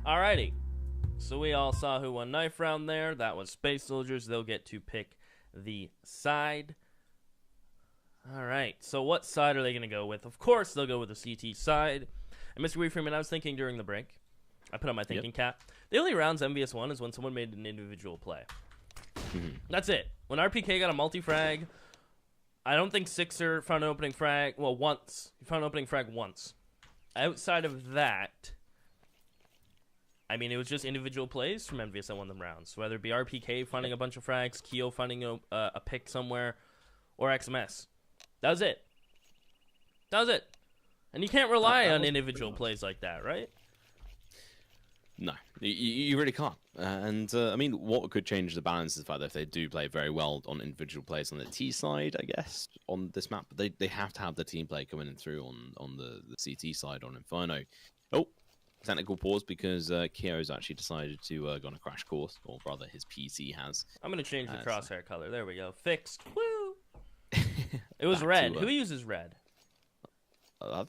Alrighty. So we all saw who won knife round there. That was Space Soldiers. They'll get to pick the side. Alright, so what side are they going to go with? Of course, they'll go with the CT side. And Mr. Freeman, I was thinking during the break, I put on my thinking cap. The only rounds EnVyUs won is when someone made an individual play. That's it. When RPK got a multi-frag, I don't think Sixer found an opening frag. Well, once. He found an opening frag once. Outside of that, I mean, it was just individual plays from EnVyUs that won them rounds. Whether it be RPK finding a bunch of frags, Keo finding a pick somewhere, or XMS. That was it. That was it. And you can't rely on individual plays like that, right? No, you really can't. I mean, what could change the balance is the fact that if they do play very well on individual plays on the T side, I guess, on this map, but they have to have the team play coming in through on the CT side on Inferno. Oh, technical pause because Keo's actually decided to go on a crash course, or rather his PC has. I'm going to change the crosshair color. There we go. Fixed. Woo! It was red. Who uses red? I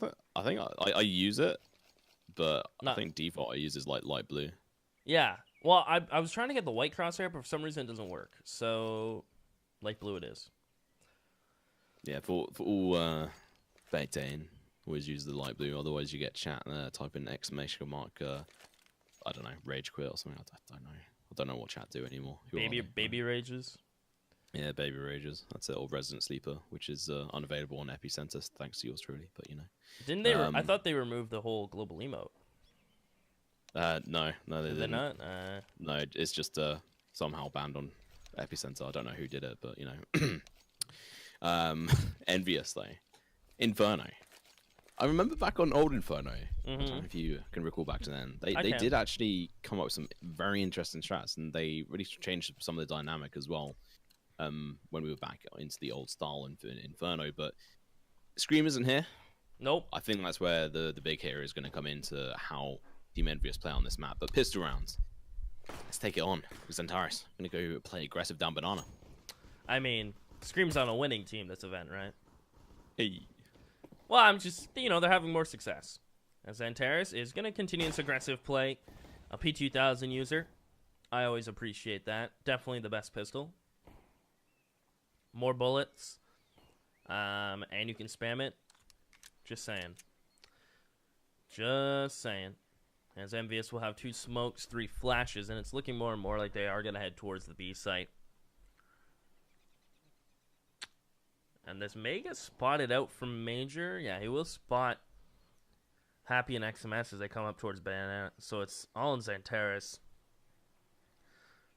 think I use it. But I think default I use is like light blue. Yeah. Well, I was trying to get the white crosshair, but for some reason it doesn't work. So, light blue it is. Yeah, for all betting, always use the light blue. Otherwise, you get chat type in exclamation mark. I don't know, rage quit or something. I don't know. I don't know what chat do anymore. Baby rages. Yeah, baby rages. That's it. Or resident sleeper, which is unavailable on Epicenter, thanks to yours truly. But you know. Didn't they? I thought they removed the whole global emote. No, they didn't. Not? No, it's just somehow banned on Epicenter. I don't know who did it, but you know. EnVyUs though, Inferno. I remember back on old Inferno. I don't know if you can recall back to then. They did actually come up with some very interesting strats, and they really changed some of the dynamic as well. When we were back into the old style in Inferno, but Scream isn't here. Nope. I think that's where the big hero is going to come into how Team EnVyUs play on this map. But pistol rounds, let's take it on. Xantares going to go play aggressive down banana. I mean, Scream's on a winning team this event, right? Hey. Well, I'm just, they're having more success. As Xantares is going to continue this aggressive play. A P2000 user. I always appreciate that. Definitely the best pistol. More bullets. And you can spam it. Just saying. Just saying. As EnVyUs will have 2 smokes, 3 flashes, and it's looking more and more like they are going to head towards the B site. And this may get spotted out from Major. Yeah, he will spot Happy and XMS as they come up towards Banana. So it's all in Xantares.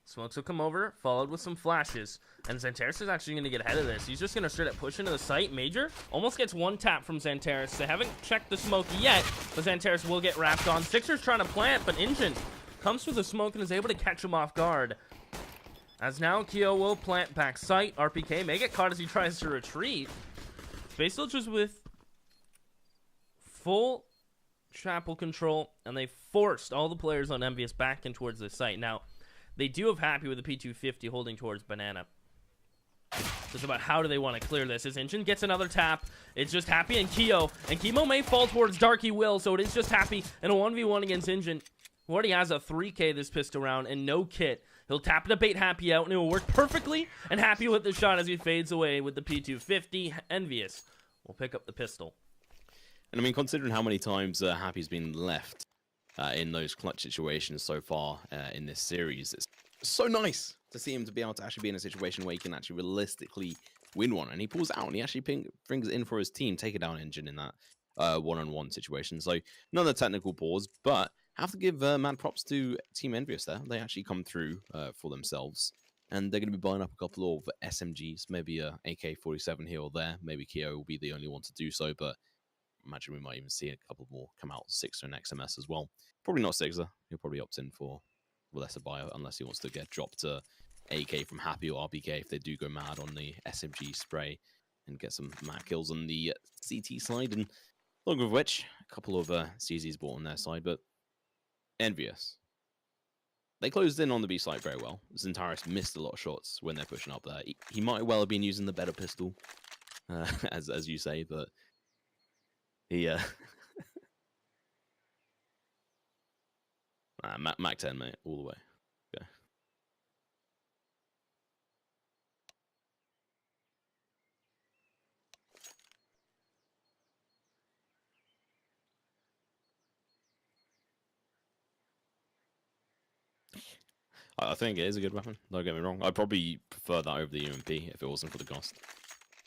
Smokes will come over, followed with some flashes. And Xantares is actually going to get ahead of this. He's just going to straight up push into the site. Major almost gets 1 tap from Xantares. They haven't checked the smoke yet, but Xantares will get wrapped on. Sixer's trying to plant, but Engine comes through the smoke and is able to catch him off guard. As now, Keo will plant back site. RPK may get caught as he tries to retreat. Space Soldiers with full chapel control, and they forced all the players on EnVyUs back in towards the site. Now, they do have Happy with the P250 holding towards Banana. So it's about how do they want to clear this. As Engine gets another tap, it's just Happy and Keo. And Chemo may fall towards Darky Will, so it is just Happy in a 1v1 against Engine, who already has a 3K this pistol round and no kit. He'll tap to bait Happy out, and it will work perfectly. And Happy with the shot as he fades away with the P250. EnVyUs will pick up the pistol. And I mean, considering how many times Happy's been left in those clutch situations so far in this series, it's so nice to see him to be able to actually be in a situation where he can actually realistically win one. And he pulls out and he actually brings it in for his team, take it down Engine in that one-on-one situation. So another technical pause, but have to give mad props to Team EnVyUs there. They actually come through for themselves. And they're going to be buying up a couple of SMGs, maybe a AK-47 here or there. Maybe Keo will be the only one to do so, but imagine we might even see a couple more come out, Sixer and XMS as well. Probably not Sixer. He'll probably opt in for lesser buyer unless he wants to get dropped to AK from Happy or RBK if they do go mad on the SMG spray and get some mad kills on the CT side. And along with which, a couple of CZs bought on their side, but EnVyUs. They closed in on the B site very well. Xantares missed a lot of shots when they're pushing up there. He might well have been using the better pistol, as you say, but he Mac 10, mate, all the way. Okay. I think it is a good weapon. Don't get me wrong. I'd probably prefer that over the UMP if it wasn't for the cost.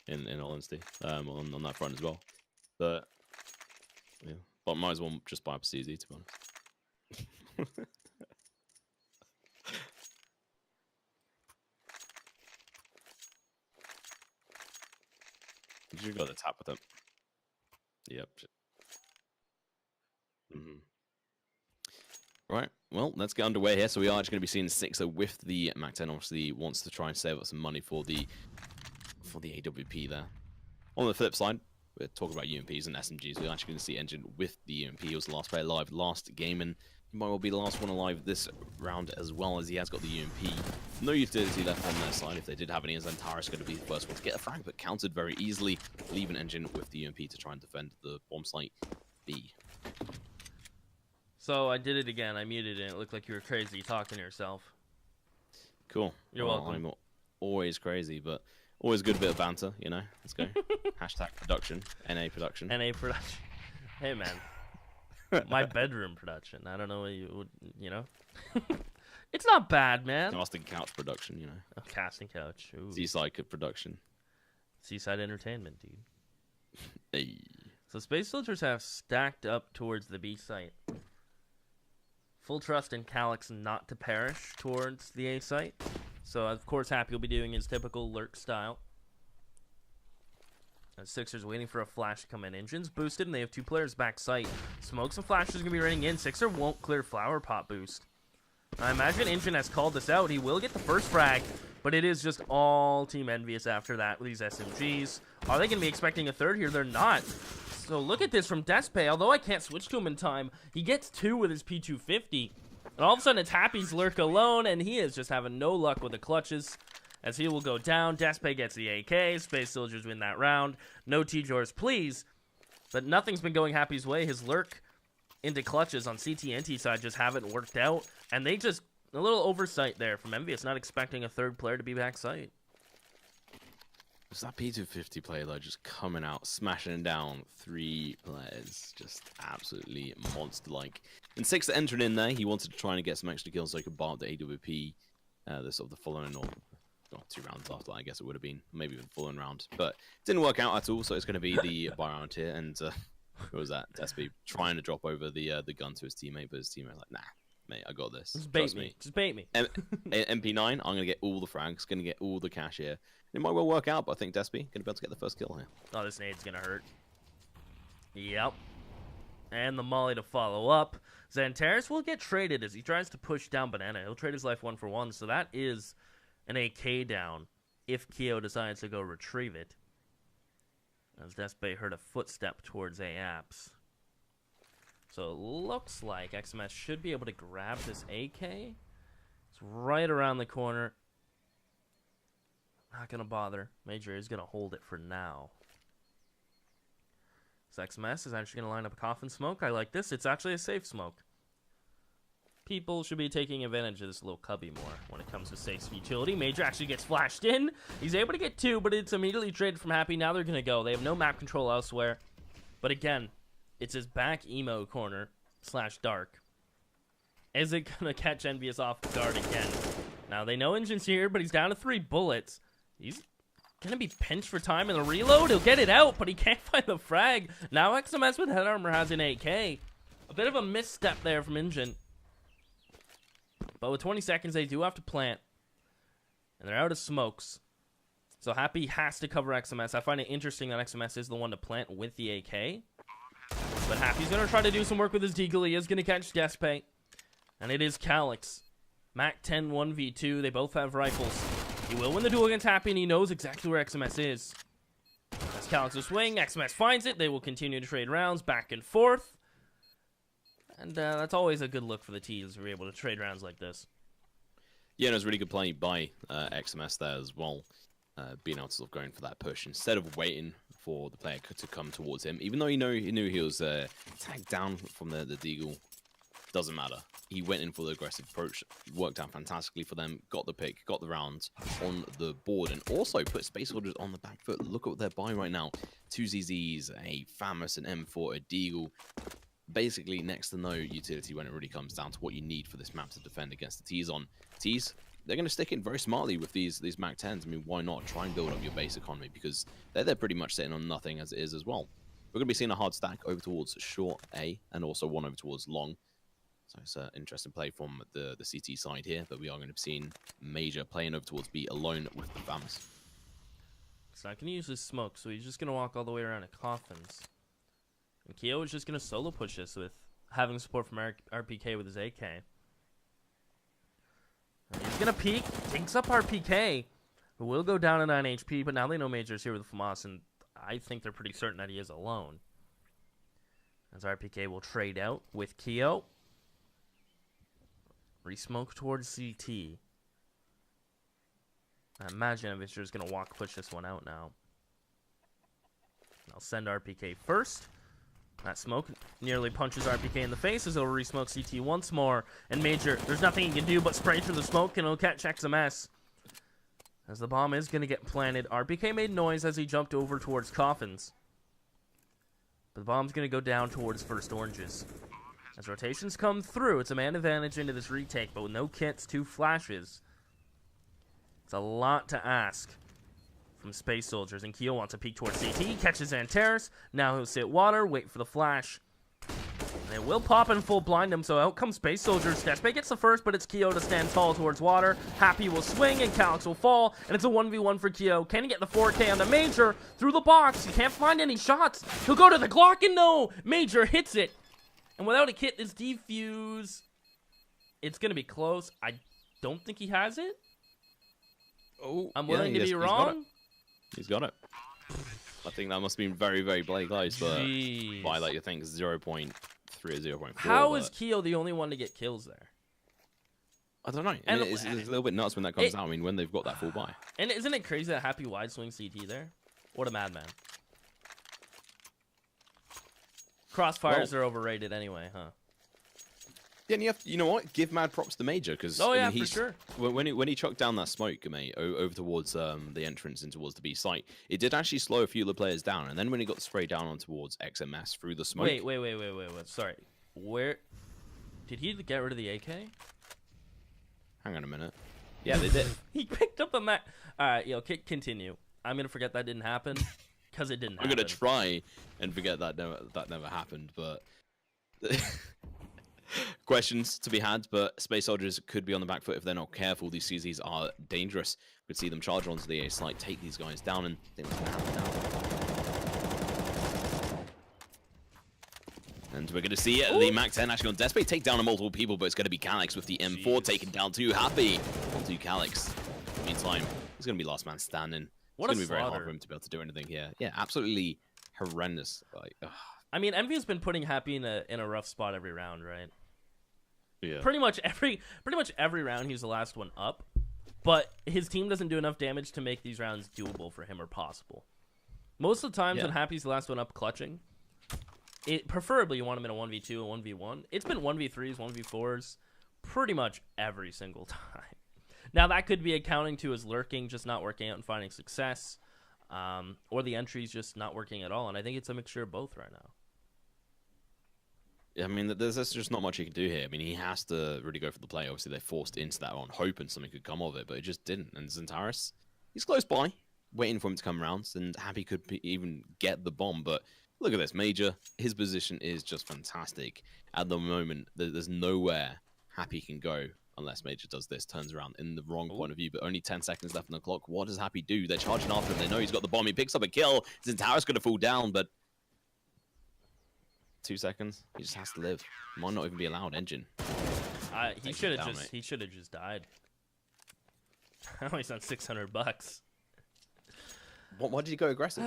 In all honesty, on that front as well. But yeah, but might as well just buy up CZ, to be honest. You got the tap with it. Yep. Right, well, let's get underway here. So we are actually going to be seeing Sixer with the Mac 10. Obviously, wants to try and save up some money for the AWP there. On the flip side, we're talking about UMPs and SMGs. We're actually going to see Engine with the UMP. He was the last player alive last game, and he might well be the last one alive this round as well, as he has got the UMP. No utility left on their side. If they did have any, Zantara's going to be the first one to get a frag, but countered very easily, leaving Engine with the UMP to try and defend the bomb site B. So I did it again. I muted it. It looked like you were crazy talking to yourself. Cool. You're welcome. I'm always crazy, but always a good bit of banter, you know? Let's go. Hashtag production. NA production. NA production. Hey, man. My bedroom production. I don't know what you would, you know? It's not bad, man. Casting couch production, you know? Oh, casting couch. Ooh. Seaside production. Seaside entertainment, dude. Hey. So Space Soldiers have stacked up towards the B site. Full trust in Calyx not to perish towards the A site. So, of course, Happy will be doing his typical lurk style. And Sixer's waiting for a flash to come in. Engine's boosted, and they have two players back site. Smokes and flashes are going to be running in. Sixer won't clear flower pot boost. I imagine Engine has called this out. He will get the first frag, but it is just all Team EnVyUs after that with these SMGs. Are they going to be expecting a third here? They're not. So look at this from Despe. Although I can't switch to him in time, he gets two with his P250. And all of a sudden, it's Happy's lurk alone, and he is just having no luck with the clutches. As he will go down, Despe gets the AK. Space Soldiers win that round. No T-Jors, please. But nothing's been going Happy's way. His lurk into clutches on CT and T side just haven't worked out. And they just, a little oversight there from EnVyUs, not expecting a third player to be back site. It's that P250 player, though, just coming out, smashing down three players. Just absolutely monster-like. And Sixer entering in there, he wanted to try and get some extra kills so he could bar up the AWP the following, or 2 rounds after that, I guess it would have been. Maybe even following round. But it didn't work out at all, so it's going to be the buy round here. And what was that? Despe trying to drop over the gun to his teammate, but his teammate like, nah. Mate, I got this. Just bait me. Just bait me. MP9, I'm going to get all the frags, going to get all the cash here. It might well work out, but I think Despe going to be able to get the first kill here. Oh, this nade's going to hurt. Yep. And the molly to follow up. Xantares will get traded as he tries to push down Banana. He'll trade his life 1 for 1, so that is an AK down if Keo decides to go retrieve it. As Despe heard a footstep towards A-Apps. So it looks like XMS should be able to grab this AK. It's right around the corner. Not going to bother. Major is going to hold it for now. So XMS is actually going to line up a coffin smoke. I like this. It's actually a safe smoke. People should be taking advantage of this little cubby more when it comes to safe utility. Major actually gets flashed in. He's able to get 2, but it's immediately traded from Happy. Now they're going to go. They have no map control elsewhere. But again, it's his back emo corner / dark. Is it going to catch EnVyUs off guard again? Now they know Engine's here, but he's down to 3 bullets. He's going to be pinched for time in the reload. He'll get it out, but he can't find the frag. Now XMS with head armor has an AK. A bit of a misstep there from Engine. But with 20 seconds, they do have to plant. And they're out of smokes. So Happy has to cover XMS. I find it interesting that XMS is the one to plant with the AK. But Happy's going to try to do some work with his deagle. He is going to catch Despe. And it is Calyx. Mac 10 1v2. They both have rifles. He will win the duel against Happy, and he knows exactly where XMS is. As Calyx will swing, XMS finds it. They will continue to trade rounds back and forth. And that's always a good look for the T's if we're able to trade rounds like this. Yeah, and it was really good play by XMS there as well. Being able to sort of going for that push instead of waiting for the player to come towards him. Even though he knew he was tagged down from the deagle. Doesn't matter. He went in for the aggressive approach, worked out fantastically for them, got the pick, got the rounds on the board, and also put Space Soldiers on the back foot. Look at what they're buying right now. 2 ZZs, a FAMAS, an M4, a Deagle. Basically, next to no utility when it really comes down to what you need for this map to defend against the T's on. T's, they're going to stick in very smartly with these Mac 10s. I mean, why not? Try and build up your base economy because they're pretty much sitting on nothing as it is as well. We're going to be seeing a hard stack over towards short A and also one over towards long. So it's an interesting play from the CT side here, but we are going to be seeing Major playing over towards B alone with the FAMAS. He's not going to use his smoke, so he's just going to walk all the way around to Coffins. And Keo is just going to solo push this with having support from RPK with his AK. And he's going to peek, takes up RPK, who will go down to 9 HP, but now they know Major's here with FAMAS, and I think they're pretty certain that he is alone. As RPK will trade out with Keo. Resmoke towards CT. I imagine Avictor is going to walk push this one out now. I'll send RPK first. That smoke nearly punches RPK in the face as he'll resmoke CT once more. And Major, there's nothing he can do but spray through the smoke, and he'll catch XMS. As the bomb is going to get planted. RPK made noise as he jumped over towards Coffins. But the bomb's going to go down towards first oranges. As rotations come through, it's a man advantage into this retake, but with no kits, 2 flashes. It's a lot to ask from Space Soldiers, and Keo wants to peek towards CT. He catches Antares. Now he'll sit water, wait for the flash. And it will pop and full blind him, so out comes Space Soldiers. Deshbay gets the first, but it's Keo to stand tall towards water. Happy will swing, and Calyx will fall, and it's a 1v1 for Keo. Can he get the 4K on the Major? Through the box, he can't find any shots. He'll go to the Glock, and no! Major hits it. And without a kit, this defuse, it's going to be close. I don't think he has it. Oh, I'm willing to be wrong. He's got it. I think that must have been very, very bloody close, but by, like, you think 0.3 or 0.4. How is Keo the only one to get kills there? I don't know. And it's a little bit nuts when that comes out. I mean, when they've got that full buy. And isn't it crazy that Happy wide swing CT there? What a madman. Crossfires are overrated anyway, huh? Yeah, and you know what? Give mad props to Major because I mean, for sure. When he chucked down that smoke, mate, over towards the entrance and towards the B site, it did actually slow a few of the players down. And then when he got the spray down on towards XMS through the smoke. Wait. Sorry, where did he get rid of the AK? Hang on a minute. Yeah, they did. He picked up a Mac. All right, continue. I'm gonna forget that didn't happen because it didn't. I'm gonna try and forget that never happened, but. Questions to be had, but Space Soldiers could be on the back foot if they're not careful. These CZs are dangerous. We could see them charge onto the A site, take these guys down, and I think that's going to happen now. And we're going to see the Mac 10 actually on Despay take down multiple people, but it's going to be Calyx with the M4 taken down too. Happy onto Calyx. Meantime, he's going to be last man standing. It's going to be very hard for him to be able to do anything here. Yeah, absolutely horrendous. Like, I mean, EnVyUs been putting Happy in a rough spot every round, right? Yeah. Pretty much every round he's the last one up, but his team doesn't do enough damage to make these rounds doable for him or possible. Most of the times when Happy's the last one up clutching, preferably you want him in a 1v2, a 1v1. It's been 1v3s, 1v4s, pretty much every single time. Now that could be accounting to his lurking just not working out and finding success, or the entries just not working at all, and I think it's a mixture of both right now. I mean, there's just not much he can do here. I mean, he has to really go for the play. Obviously, they forced into that one, hoping something could come of it, but it just didn't. And Xantares, he's close by, waiting for him to come around, and Happy could even get the bomb. But look at this, Major. His position is just fantastic. At the moment, there's nowhere Happy can go unless Major does this, turns around in the wrong point of view, but only 10 seconds left on the clock. What does Happy do? They're charging after him. They know he's got the bomb. He picks up a kill. Xantares going to fall down, but 2 seconds. He just has to live. Might not even be allowed engine. He should have just died. Now he's on $600. Why did he go aggressive?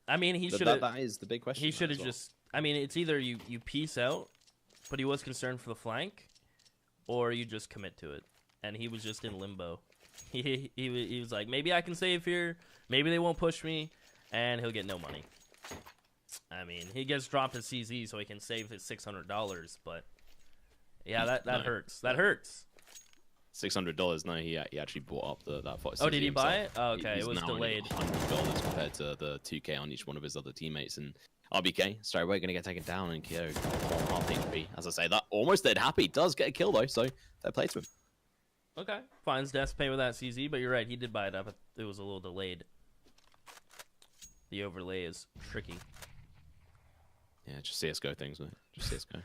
I mean, he should have. That is the big question. He should have just. I mean, it's either you peace out, but he was concerned for the flank, or you just commit to it. And he was just in limbo. He was like, maybe I can save here. Maybe they won't push me, and he'll get no money. I mean, he gets dropped at CZ so he can save his $600, but Yeah, that No. hurts. That hurts. $600. No, he actually bought up that fight. Oh, did he buy it? Oh, okay, it was now only delayed. $100 compared to the 2K on each one of his other teammates. And RBK, straight away, going to get taken down. And Kyo, half HP. As I say, that almost dead happy. Does get a kill, though, so fair play to him. Okay. Finds death pay with that CZ, but you're right. He did buy it up. It was a little delayed. The overlay is tricky. Yeah, just CSGO things, man. Just CSGO.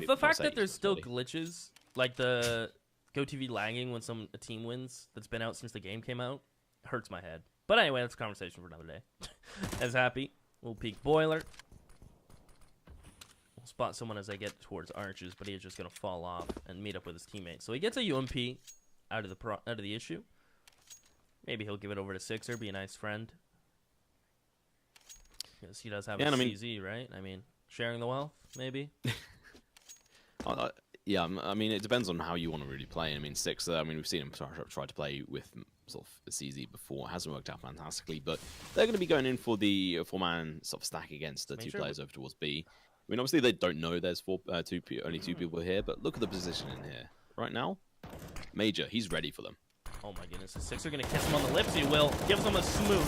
The fact that there's still glitches, like the GoTV lagging when a team wins, that's been out since the game came out, hurts my head. But anyway, that's a conversation for another day. As happy, we'll peek boiler. We'll spot someone as I get towards arches, but he's just gonna fall off and meet up with his teammate. So he gets a UMP out of the issue. Maybe he'll give it over to Sixer, be a nice friend. Because he does have a CZ, right? I mean, sharing the wealth, maybe. Yeah, I mean, it depends on how you want to really play. I mean, Sixer, I mean, we've seen him try to play with sort of a CZ before. It hasn't worked out fantastically, but they're going to be going in for the 4-man sort of stack against the two players over towards B. I mean, obviously, they don't know there's only two people here, but look at the position in here. Right now, Major, he's ready for them. Oh my goodness, the Sixer going to kiss him on the lips, he will. Gives him a smooch.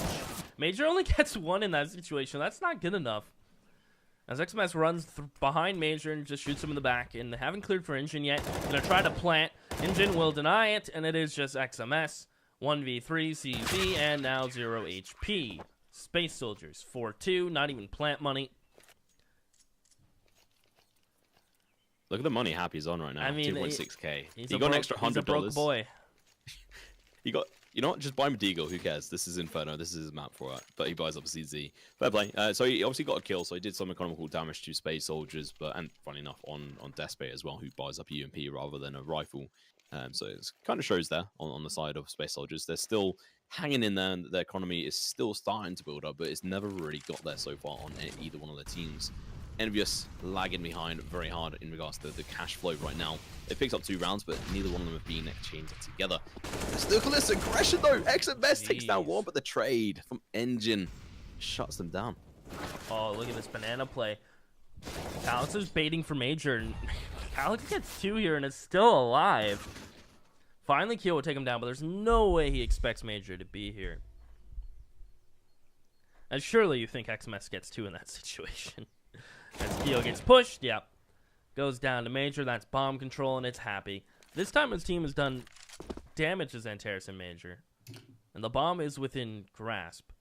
Major only gets one in that situation. That's not good enough. As XMS runs behind Major and just shoots him in the back, and they haven't cleared for Engine yet. Gonna try to plant. Engine will deny it, and it is just XMS. 1v3 CZ, and now 0 HP. Space Soldiers 4-2, not even plant money. Look at the money Happy's on right now. I mean, 2.6k. He got an extra $100. He's a broke boy. He got, you know what? Just buy him a Deagle. Who cares? This is Inferno. This is his map for it. But he buys up a CZ. Fair play. So he obviously got a kill. So he did some economical damage to Space Soldiers, and funny enough, on Despot as well, who buys up a UMP rather than a rifle. So it kind of shows there on the side of Space Soldiers. They're still hanging in there, and their economy is still starting to build up, but it's never really got there so far on either one of the teams. EnVyUs lagging behind very hard in regards to the cash flow right now. They picked up 2 rounds, but neither one of them have been exchanged together. Look at this aggression though! XMS takes down one, but the trade from Engine shuts them down. Oh, look at this banana play. Alex is baiting for Major, and Alex gets 2 here and is still alive. Finally, Kyo will take him down, but there's no way he expects Major to be here. And surely you think XMS gets 2 in that situation. As Kyo gets pushed, yep. Goes down to Major, that's bomb control, and it's happy. This time his team has done damage to Xantares and Major. And the bomb is within grasp.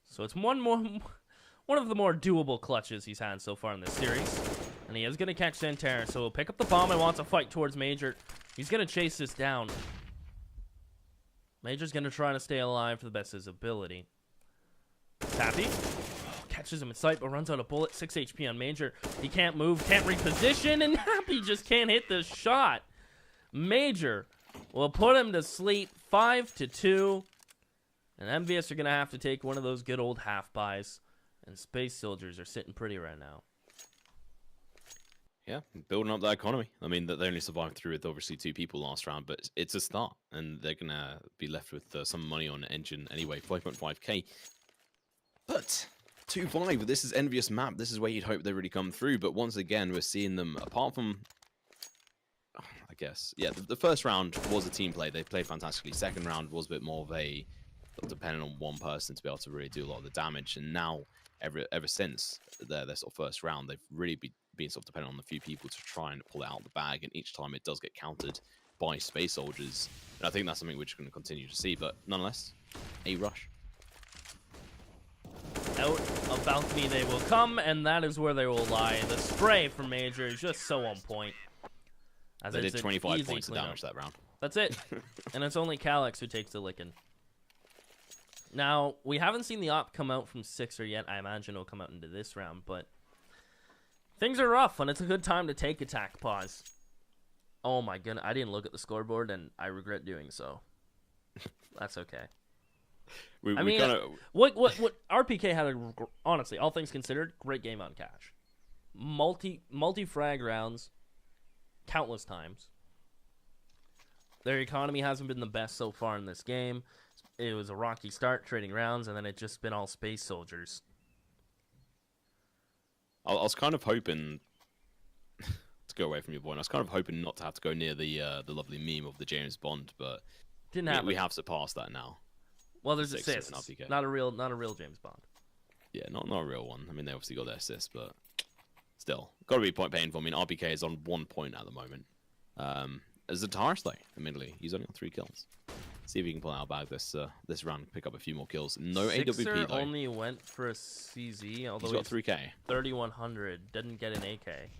So it's one of the more doable clutches he's had so far in this series. And he is going to catch Xantares, so he'll pick up the bomb and wants to fight towards Major. He's going to chase this down. Major's going to try to stay alive to the best of his ability. Happy. Catches him in sight, but runs out of bullet. 6 HP on Major. He can't move, can't reposition, and Happy just can't hit the shot. Major will put him to sleep. 5-2. And EnVyUs are going to have to take one of those good old half buys. And Space Soldiers are sitting pretty right now. Yeah, building up that economy. I mean, they only survived through with obviously 2 people last round, but it's a start. And they're going to be left with some money on Engine anyway, 5.5k. But 2-5, this is EnVyUs map. This is where you'd hope they really come through. But once again, we're seeing them, apart from, I guess, yeah, the first round was a team play. They played fantastically. Second round was a bit more of a, depending on one person to be able to really do a lot of the damage. And now, ever since their sort of first round, they've really been sort of dependent on a few people to try and pull it out of the bag. And each time it does get countered by Space Soldiers. And I think that's something which we're going to continue to see. But nonetheless, a rush. Out of balcony they will come, and that is where they will lie. The spray from Major is just so on point. As they did 25 points of damage that round. That's it. And it's only Calyx who takes the licking. Now, we haven't seen the op come out from Sixer yet. I imagine it'll come out into this round, but things are rough, and it's a good time to take attack pause. Oh my goodness, I didn't look at the scoreboard, and I regret doing so. That's okay. I mean, what RPK had honestly, all things considered, great game on cash. Multi frag rounds, countless times. Their economy hasn't been the best so far in this game. It was a rocky start, trading rounds, and then it's just been all Space Soldiers. I was kind of hoping to go away from your boy. And I was kind of hoping not to have to go near the lovely meme of the James Bond, but Didn't happen. we have surpassed that now. Well, there's 6 assists. and RPK. Not a real James Bond. Yeah, not a real one. I mean, they obviously got their assists, but still, got to be point painful. I mean, RPK is on 1 point at the moment. As a Taurus, though, admittedly, he's only on 3 kills. See if he can pull out a bag this round, pick up a few more kills. No Sixer AWP though. Only went for a CZ, although he's got 3K. 3100. Didn't get an AK.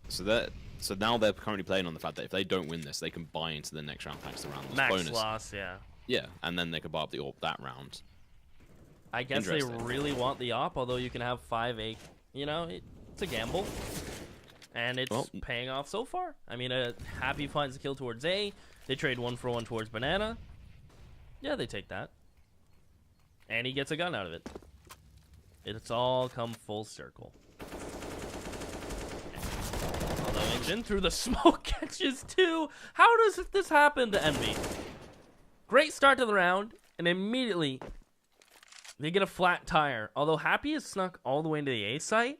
So now they're currently playing on the fact that if they don't win this, they can buy into the next round thanks to round Max bonus. loss, yeah. Yeah, and then they can buy up the AWP that round. I guess they really want the AWP, although you can have 5 AK. You know, it's a gamble. And it's paying off so far. I mean, Happy finds a kill towards A. They trade 1 for 1 towards Banana. Yeah, they take that. And he gets a gun out of it. It's all come full circle. Although Engine through the smoke catches too. How does this happen to Envy? Great start to the round, and immediately they get a flat tire. Although Happy is snuck all the way into the A site.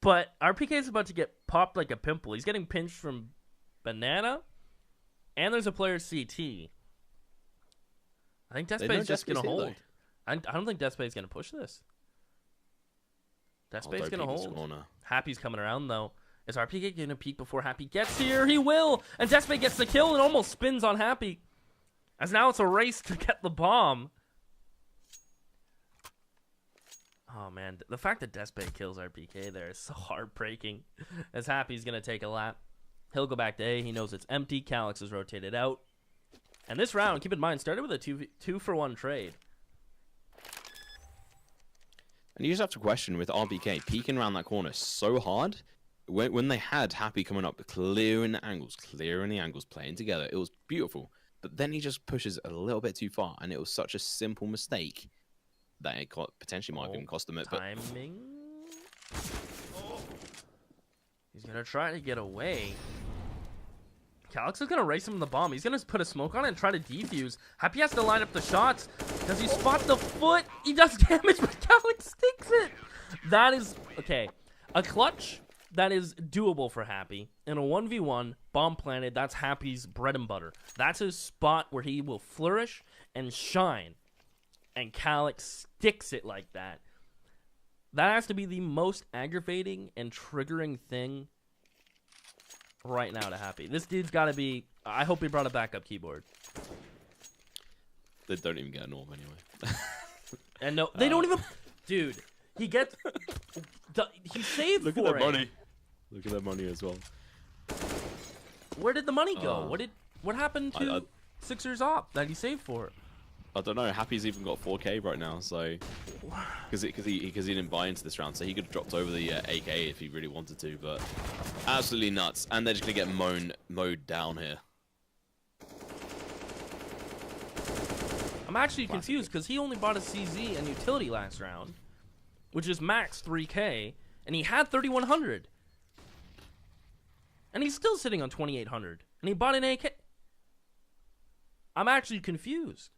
But RPK is about to get popped like a pimple. He's getting pinched from Banana. And there's a player CT. I think Despa's just going to hold. I don't think Despa's going to push this. Despa's going to hold. Happy's coming around, though. Is RPK going to peek before Happy gets here? He will! And Despa gets the kill and almost spins on Happy. As now it's a race to get the bomb. Oh, man. The fact that Despa kills RPK there is so heartbreaking. As Happy's going to take a lap. He'll go back to A. He knows it's empty. Calyx is rotated out. And this round, keep in mind, started with a 2 for 1 trade. And you just have to question with RBK peeking around that corner so hard. When they had Happy coming up, clearing the angles, playing together, it was beautiful. But then he just pushes a little bit too far, and it was such a simple mistake that it potentially might even cost them it. Timing. He's going to try to get away. Calyx is going to race him in the bomb. He's going to put a smoke on it and try to defuse. Happy has to line up the shots. Does he spot the foot? He does damage, but Calyx sticks it. That is, okay, a clutch that is doable for Happy. In a 1v1, bomb planted, that's Happy's bread and butter. That's his spot where he will flourish and shine. And Calyx sticks it like that. That has to be the most aggravating and triggering thing right now to Happy. This dude's got to be... I hope he brought a backup keyboard. They don't even get a norm anyway. And no, they don't even... Dude, he gets... He saved Look for at that money. Look at that money as well. Where did the money go? What happened to Sixer's op that he saved for? I don't know. Happy's even got 4K right now, so because he didn't buy into this round, so he could have dropped over the 8K if he really wanted to, but absolutely nuts. And they're just gonna get mowed down here. I'm actually confused because he only bought a CZ and utility last round, which is max 3K, and he had 3100, and he's still sitting on 2800, and he bought an AK. I'm actually confused.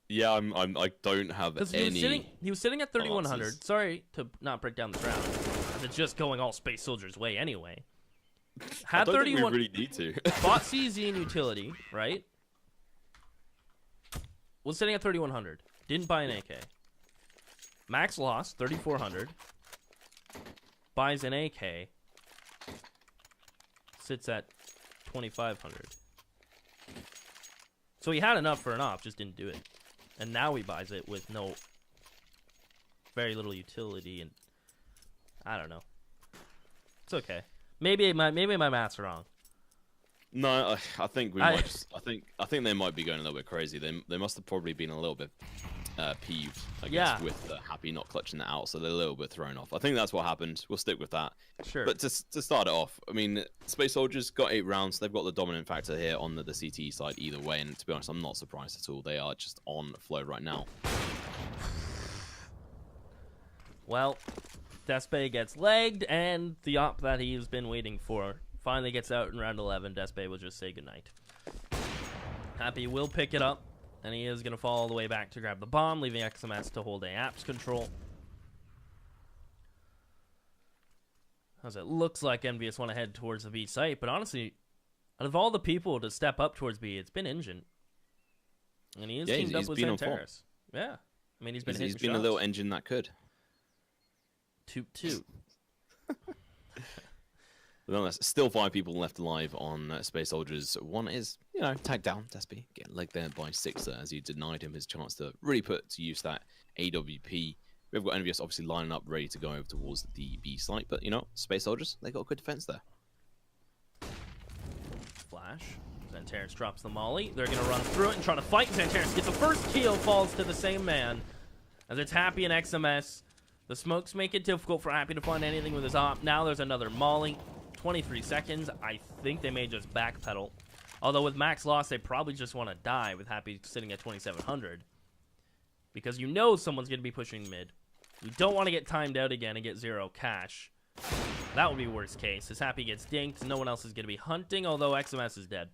Yeah, I don't have any. He was sitting at 3100. Sorry to not break down this round. It's just going all Space Soldier's way anyway. Had I don't 31. think we really need to. Bought CZ and utility, right? Was sitting at 3100. Didn't buy an AK. Max lost 3400. Buys an AK. Sits at 2500. So he had enough for an op, just didn't do it. And now he buys it with very little utility, and I don't know. It's okay. Maybe my math's wrong. No, I think we might. I think they might be going a little bit crazy. They must have probably been a little bit peeved, I guess, with Happy not clutching that out, so they're a little bit thrown off. I think that's what happened. We'll stick with that. Sure. But to start it off, I mean, Space Soldiers got 8 rounds. They've got the dominant factor here on the CT side either way, and to be honest, I'm not surprised at all. They are just on flow right now. Well, Despe gets legged, and the op that he's been waiting for finally gets out in round 11. Despe will just say goodnight. Happy will pick it up, and he is going to fall all the way back to grab the bomb, leaving XMS to hold a apps control. As it looks like EnVyUs want to head towards the B site, but honestly, out of all the people to step up towards B, it's been Engine. And he is teamed up with Santeris. Yeah. I mean, he's been He's been a little engine that could. Toot toot. Nonetheless, still 5 people left alive on Space Soldiers. One is, tagged down, Despy, getting legged there by Sixer as he denied him his chance to really put to use that AWP. We've got EnVyUs obviously lining up, ready to go over towards the B site, but Space Soldiers, they got a good defense there. Flash. Santeris drops the molly. They're going to run through it and try to fight. Santeris gets the first kill, falls to the same man. As it's Happy and XMS. The smokes make it difficult for Happy to find anything with his op. Now there's another molly. 23 seconds. I think they may just backpedal. Although with max loss, they probably just want to die with Happy sitting at 2,700. Because someone's going to be pushing mid. You don't want to get timed out again and get 0 cash. That would be worst case. As Happy gets dinked, no one else is going to be hunting, although XMS is dead.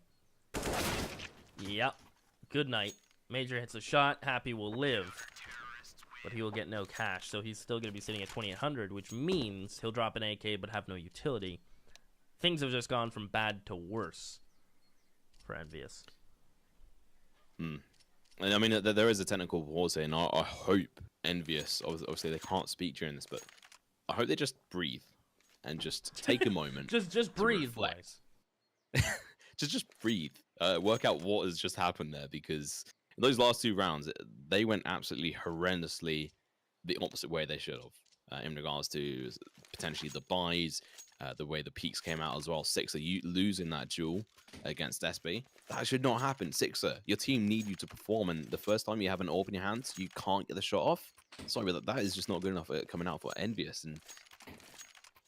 Yep. Good night. Major hits a shot. Happy will live. But he will get no cash, so he's still going to be sitting at 2,800, which means he'll drop an AK but have no utility. Things have just gone from bad to worse for EnVyUs. And I mean, there is a technical pause here, and I hope EnVyUs, obviously they can't speak during this, but I hope they just breathe and just take a moment. just breathe, boys. just breathe. Work out what has just happened there, because in those last 2 rounds, they went absolutely horrendously the opposite way they should have, in regards to potentially the buys, the way the peaks came out as well. Sixer, you losing that duel against SB. That should not happen. Sixer, your team need you to perform, and the first time you have an AWP in your hands, you can't get the shot off. Sorry, but that is just not good enough coming out for EnVyUs, and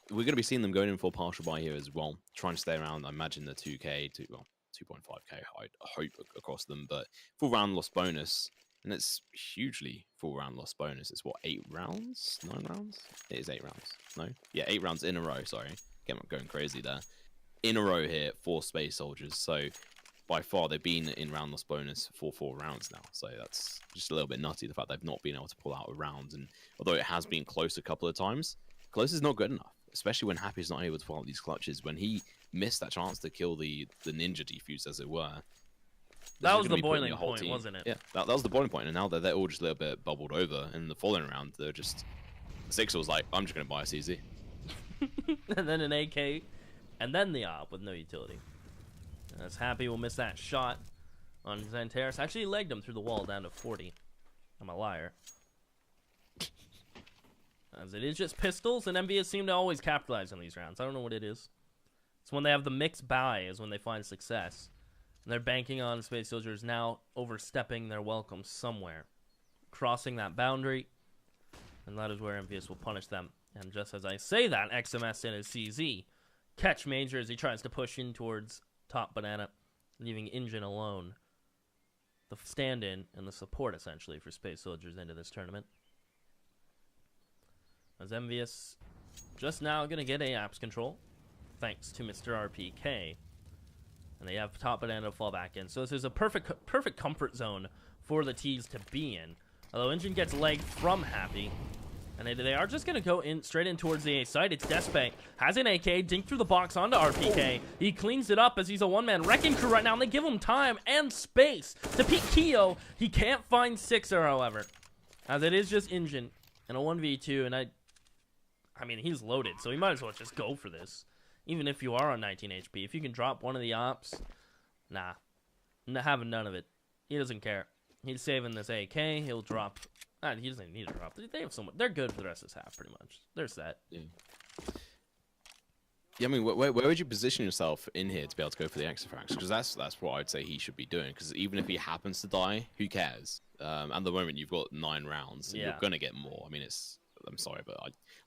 we're going to be seeing them going in for a partial buy here as well, trying to stay around, I imagine, the 2K, 2.5K, I hope, across them, but full round loss bonus, and it's hugely full round loss bonus. It's what, 8 rounds? 9 rounds? It is 8 rounds. No? Yeah, 8 rounds in a row, sorry. I'm going crazy there. In a row here for Space Soldiers, so by far they've been in round loss bonus for 4 rounds now, so that's just a little bit nutty, the fact they've not been able to pull out a round, and although it has been close a couple of times, close is not good enough, especially when Happy's not able to pull out these clutches. When he missed that chance to kill the ninja defuse, as it were, that was the boiling point, wasn't it? Yeah, that was the boiling point, and now they're all just a little bit bubbled over. In the following round, they're just... Sixer was like, I'm just going to buy a CZ. And then an AK, and then the op with no utility. As Happy will miss that shot on Santeris. Actually, he legged him through the wall down to 40. I'm a liar. As it is just pistols, and EnVyUs seem to always capitalize on these rounds. I don't know what it is. It's when they have the mixed buy is when they find success. And they're banking on Space Soldiers now overstepping their welcome somewhere. Crossing that boundary. And that is where EnVyUs will punish them. And just as I say that, XMS and his CZ catch Major as he tries to push in towards top banana, leaving Engine alone. The stand-in and the support, essentially, for Space Soldiers into this tournament. As EnVyUs just now going to get APS control, thanks to Mr. RPK. And they have top banana to fall back in. So this is a perfect comfort zone for the T's to be in. Although Engine gets legged from Happy. And they are just going to go in straight in towards the A side. It's Despe. Has an AK. Dink through the box onto RPK. He cleans it up as he's a one-man wrecking crew right now. And they give him time and space to peek Keo. He can't find Sixer, however. As it is just Engine and a 1v2. And I mean, he's loaded. So he might as well just go for this. Even if you are on 19 HP. If you can drop one of the ops. Nah. Having none of it. He doesn't care. He's saving this AK. He'll drop... he doesn't even need to drop. They have so much. They're good for the rest of this half, pretty much. They're set. Yeah, I mean, where would you position yourself in here to be able to go for the extrafrax? Because that's what I'd say he should be doing. Because even if he happens to die, who cares? At the moment, you've got 9 rounds. And You're going to get more. I mean, I'm sorry, but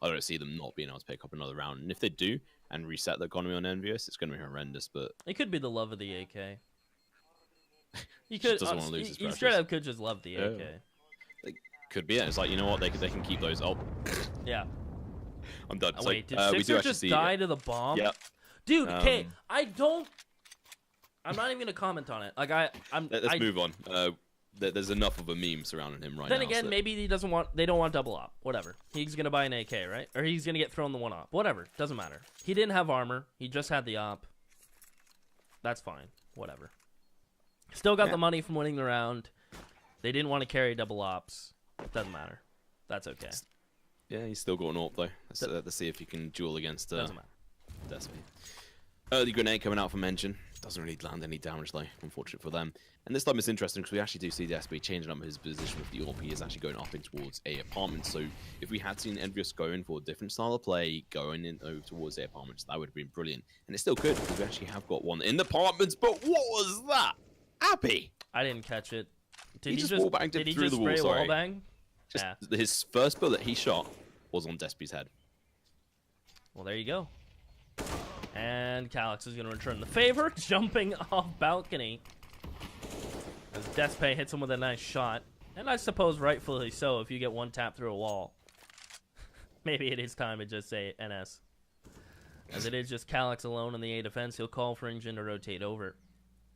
I don't see them not being able to pick up another round. And if they do and reset the economy on EnVyUs, it's going to be horrendous. But it could be the love of the AK. He could. Doesn't want to lose his he straight up could just love the AK. Could be it. It's like, you know what? They can keep those. Oh, yeah. I'm done. Oh, wait, did Sixer just die to the bomb? Yeah. Dude, okay, I'm not even gonna comment on it. Like let's move on. there's enough of a meme surrounding him right now. Then again, maybe he doesn't want. They don't want double op. Whatever. He's gonna buy an AK, right? Or he's gonna get thrown the one op. Whatever. Doesn't matter. He didn't have armor. He just had the op. That's fine. Whatever. Still got the money from winning the round. They didn't want to carry double ops. Doesn't matter. That's okay. Yeah, he's still got an AWP though. Let's see if he can duel against Doesn't matter. Despy. Early grenade coming out from Engine. Doesn't really land any damage though, unfortunate for them. And this time it's interesting because we actually do see Despy changing up his position with the AWP. He is actually going up in towards A apartment. So if we had seen EnVyUs going for a different style of play, going in over towards A apartments, that would have been brilliant. And it's still good because we actually have got one in the apartments. But what was that? Happy? I didn't catch it. Did he just wallbanged it through the wall? Sorry. Wallbang? Just his first bullet he shot was on Despy's head. Well, there you go. And Calyx is going to return the favor, jumping off balcony. As Despy hits him with a nice shot. And I suppose rightfully so if you get one tap through a wall. Maybe it is time to just say NS. As it is just Calyx alone in the A defense, he'll call for Engine to rotate over.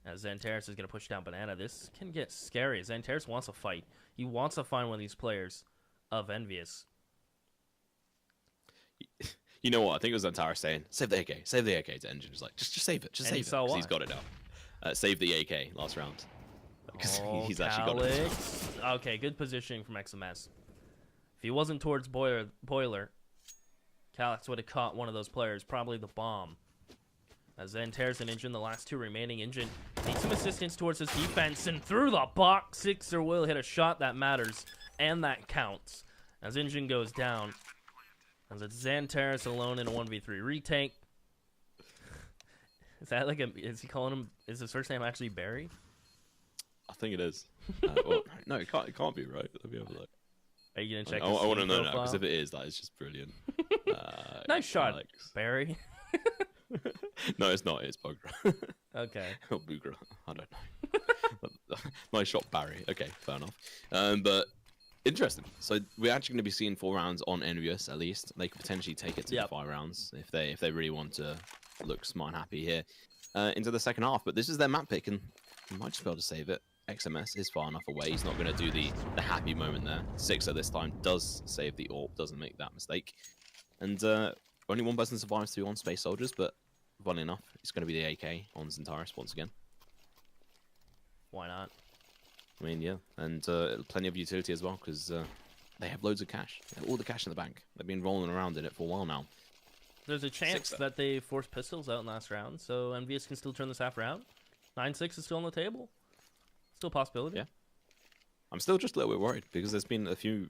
As Xantares is going to push down Banana. This can get scary. Xantares wants a fight. He wants to find one of these players of EnVyUs. You know what? I think it was Xantares saying, save the AK to Engine. Just like, just save it. Just save it. Because he's got it now. Save the AK last round. Because he's actually got it. Okay, good positioning from XMS. If he wasn't towards Boiler, Calyx would have caught one of those players, probably the bomb. As Xantares and Engine, the last two remaining. Engine needs some assistance towards his defense, and through the box, Sixer will hit a shot that matters, and that counts. As Engine goes down, as it's Xantares alone in a 1v3 retake. Is that like is he calling him, is his first name actually Barry? I think it is. Well, no, it can't be, right? Let me have a look. Are you going to check I want to know now, because if it is, that is just brilliant. Nice shot, Barry. No, it's not. It's Bugra. Okay. Or Bugra. I don't know. Nice shot, Barry. Okay, fair enough. But interesting. So we're actually going to be seeing 4 rounds on EnVyUs at least. They could potentially take it to the 5 rounds if they really want to look smart and happy here into the second half. But this is their map pick, and you might just be able to save it. XMS is far enough away. He's not going to do the happy moment there. Sixer this time does save the AWP, doesn't make that mistake. And only one person survives 2 on Space Soldiers, but funny enough, it's going to be the AK on Xantares once again. Why not? I mean, yeah, and plenty of utility as well, because they have loads of cash. They have all the cash in the bank. They've been rolling around in it for a while now. There's a chance that they force pistols out in last round, so EnVyUs can still turn this half round. 9-6 is still on the table. Still a possibility. Yeah. I'm still just a little bit worried, because there's been a few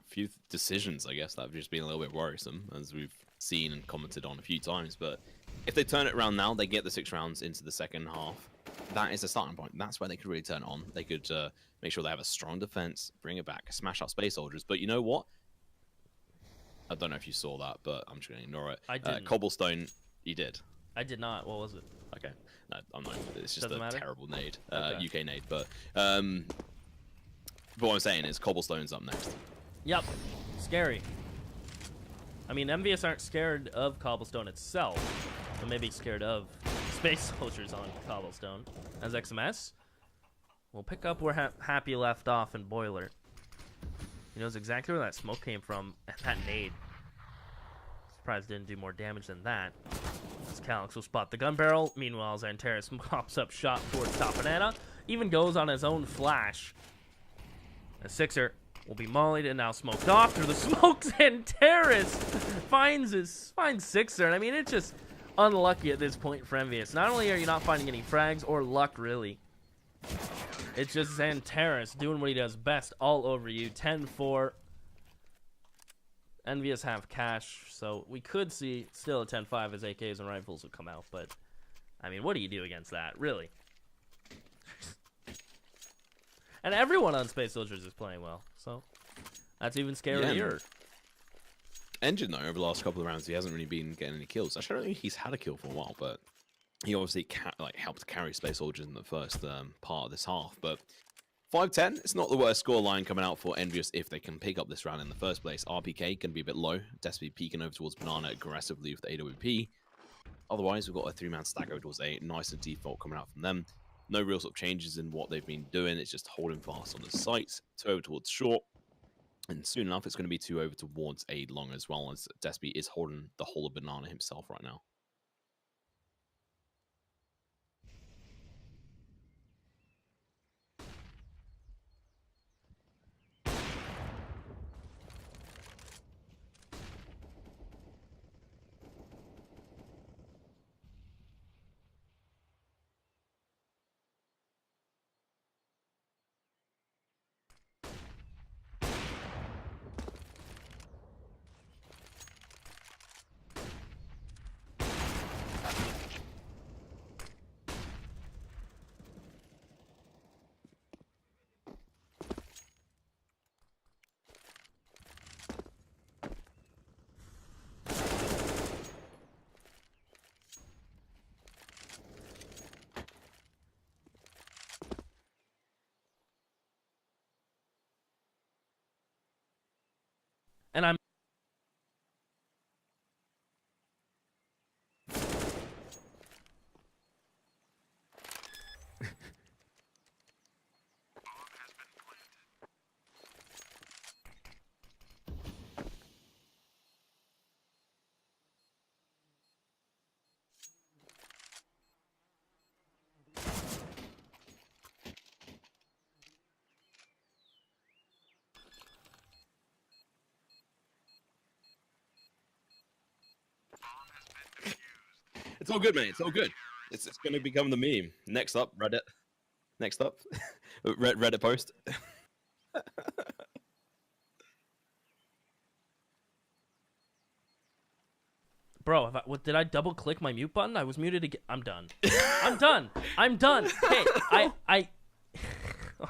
decisions, I guess, that have just been a little bit worrisome, as we've seen and commented on a few times. But if they turn it around now, they get the 6 rounds into the second half. That is a starting point. That's where they could really turn it on. They could make sure they have a strong defense, bring it back, smash out Space Soldiers. But you know what? I don't know if you saw that, but I'm just going to ignore it. I didn't. Cobblestone, you did. I did not. What was it? Okay. No, I'm not. It's just Doesn't a matter? terrible nade. Okay. UK nade. But what I'm saying is Cobblestone's up next. Yep. Scary. I mean, EnVyUs aren't scared of Cobblestone itself, but maybe scared of Space Soldiers on Cobblestone. As XMS, we'll pick up where Happy left off in Boiler. He knows exactly where that smoke came from, and that nade. Surprised it didn't do more damage than that. As Calyx will spot the gun barrel. Meanwhile, Xantares pops up shot towards Top Banana. Even goes on his own flash. A Sixer will be mollied and now smoked off through the smoke. Xantares finds Sixer. And I mean, it's just unlucky at this point for EnVyUs. Not only are you not finding any frags or luck, really. It's just Xantares doing what he does best all over you. 10-4. EnVyUs have cash, so we could see still a 10-5 as AKs and rifles will come out. But, I mean, what do you do against that, really? And everyone on Space Soldiers is playing well, so that's even scarier. Engine, though, over the last couple of rounds, he hasn't really been getting any kills. Actually, I don't think he's had a kill for a while, but he obviously helped carry Space Soldiers in the first part of this half. But 5-10, it's not the worst scoreline coming out for EnVyUs if they can pick up this round in the first place. RPK can be a bit low. Despy peeking over towards Banana aggressively with the AWP. Otherwise, we've got a 3-man stack over towards A. Nice and default coming out from them. No real sort of changes in what they've been doing. It's just holding fast on the sights, 2 over towards short. And soon enough, it's going to be 2 over towards a long as well, as Despy is holding the whole of banana himself right now. And I'm It's all good, mate. It's all good. It's going to become the meme. Next up, Reddit. Next up, Reddit post. Bro, did I double click my mute button? I was muted again. I'm done. I'm done. I'm done. Hey,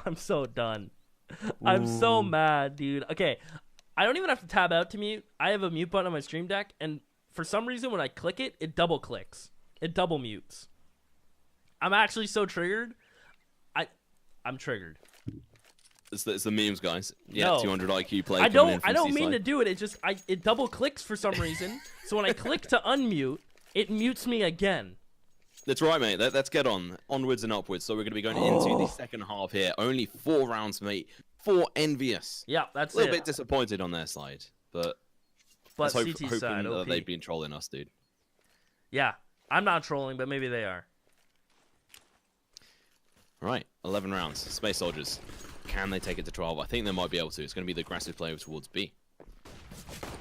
I'm so done. I'm so mad, dude. Okay, I don't even have to tab out to mute. I have a mute button on my stream deck, and for some reason, when I click it, it double clicks. It double mutes. I'm actually so triggered. I'm triggered. It's the memes, guys. Yeah, No. 200 IQ play. I don't mean to do it. It double clicks for some reason. So when I click to unmute, it mutes me again. That's right, mate. Let's get onwards and upwards. So we're going to be going into the second half here. Only 4 rounds, mate. 4 EnVyUs. Yeah, that's a little bit disappointed on their side, but CT's hoping side, that OP. they've been trolling us, dude. Yeah, I'm not trolling, but maybe they are. Right, 11 rounds. Space Soldiers. Can they take it to 12? I think they might be able to. It's going to be the aggressive play towards B.